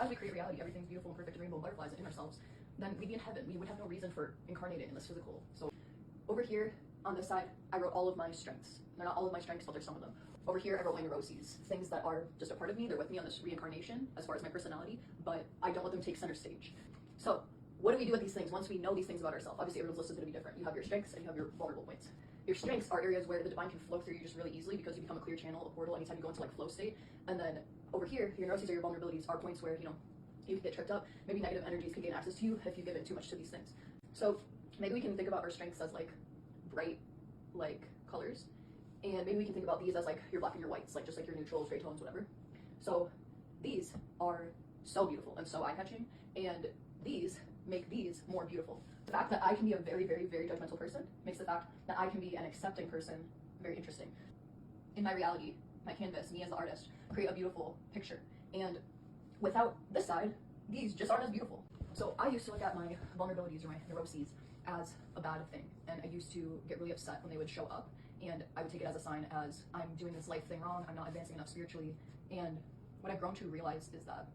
as we create reality, everything's beautiful and perfect and rainbow and butterflies in ourselves, then we'd be in heaven. We would have no reason for incarnating in this physical. So over here on this side, I wrote all of my strengths. They're not all of my strengths, but there's some of them. Over here, I wrote my neuroses, things that are just a part of me. They're with me on this reincarnation as far as my personality, but I don't let them take center stage. So what do we do with these things once we know these things about ourselves? Obviously, everyone's list is going to be different. You have your strengths and you have your vulnerable points. Your strengths are areas where the divine can flow through you just really easily because you become a clear channel, a portal, anytime you go into like flow state. And then over here, your neuroses or your vulnerabilities are points where, you can get tripped up. Maybe negative energies can gain access to you if you give in too much to these things. So maybe we can think about our strengths as like bright, like colors. And maybe we can think about these as like your black and your whites, like just like your neutrals, gray tones, whatever. So these are so beautiful and so eye-catching, and these make these more beautiful. The fact that I can be a very, very, very judgmental person makes the fact that I can be an accepting person very interesting. In my reality, my canvas, me as the artist, create a beautiful picture. And without this side, these just aren't as beautiful. So I used to look at my vulnerabilities or my neuroses as a bad thing. And I used to get really upset when they would show up. And I would take it as a sign as I'm doing this life thing wrong, I'm not advancing enough spiritually. And what I've grown to realize is that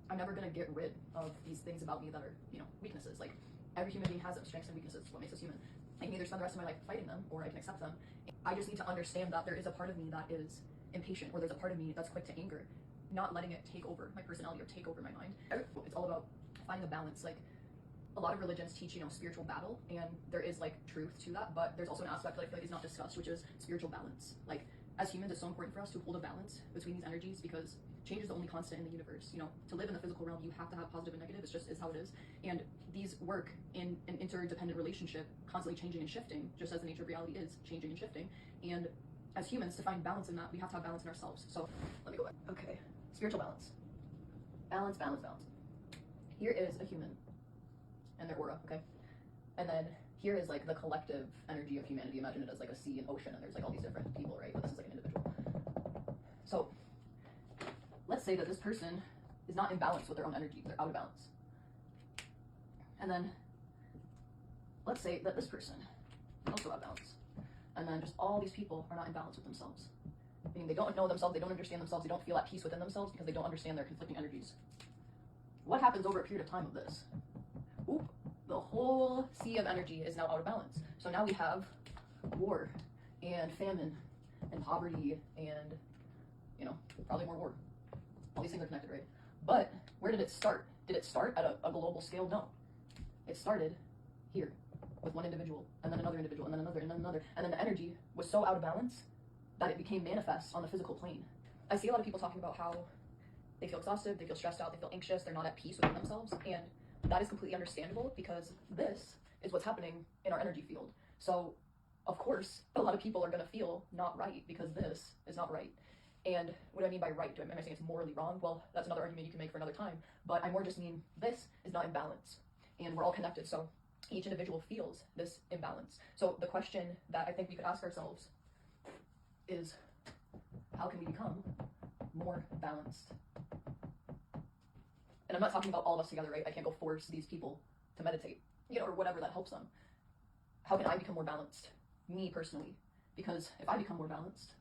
I'm never gonna get rid of these things about me that are, weaknesses. Like every human being has strengths and weaknesses, what makes us human. I can either spend the rest of my life fighting them or I can accept them. I just need to understand that there is a part of me that is impatient, or there's a part of me that's quick to anger, not letting it take over my personality or take over my mind. It's all about finding a balance. Like a lot of religions teach, spiritual battle, and there is like truth to that, but there's also an aspect that I feel like is not discussed, which is spiritual balance. Like as humans, it's so important for us to hold a balance between these energies because change is the only constant in the universe. To live in the physical realm, you have to have positive and negative. It's just is how it is. And these work in an interdependent relationship, constantly changing and shifting, just as the nature of reality is changing and shifting. And as humans, to find balance in that, we have to have balance in ourselves. So let me go back. Okay, spiritual balance. Balance, balance, balance. Here is a human and their aura, okay? And then here is like the collective energy of humanity. Imagine it as like a sea and ocean, and there's like all these different people, right? But this is like an individual. So let's say that this person is not in balance with their own energy. They're out of balance. And then let's say that this person is also out of balance. And then just all these people are not in balance with themselves. Meaning they don't know themselves, they don't understand themselves, they don't feel at peace within themselves because they don't understand their conflicting energies. What happens over a period of time of this? Oop, the whole sea of energy is now out of balance. So now we have war and famine and poverty and, probably more war. All these things are connected, right? But where did it start? Did it start at a global scale? No. It started here with one individual, and then another individual, and then another, and then another. And then the energy was so out of balance that it became manifest on the physical plane. I see a lot of people talking about how they feel exhausted, they feel stressed out, they feel anxious, they're not at peace within themselves. And that is completely understandable because this is what's happening in our energy field. So, of course, a lot of people are going to feel not right because this is not right. And what do I mean by right? Am I saying it's morally wrong? Well, that's another argument you can make for another time. But I more just mean this is not in balance. And we're all connected. So each individual feels this imbalance. So the question that I think we could ask ourselves is, how can we become more balanced? And I'm not talking about all of us together, right? I can't go force these people to meditate, or whatever that helps them. How can I become more balanced? Me personally. Because if I become more balanced,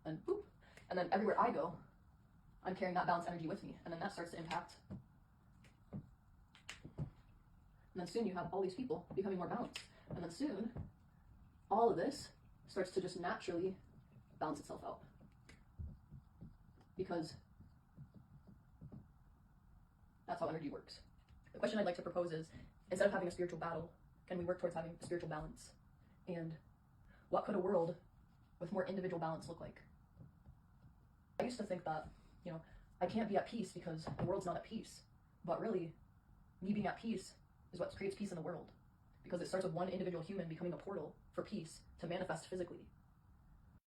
then boop. And then everywhere I go, I'm carrying that balanced energy with me. And then that starts to impact. And then soon you have all these people becoming more balanced. And then soon, all of this starts to just naturally balance itself out. Because that's how energy works. The question I'd like to propose is, instead of having a spiritual battle, can we work towards having a spiritual balance? And what could a world with more individual balance look like? I used to think that, I can't be at peace because the world's not at peace. But really, me being at peace is what creates peace in the world. Because it starts with one individual human becoming a portal for peace to manifest physically.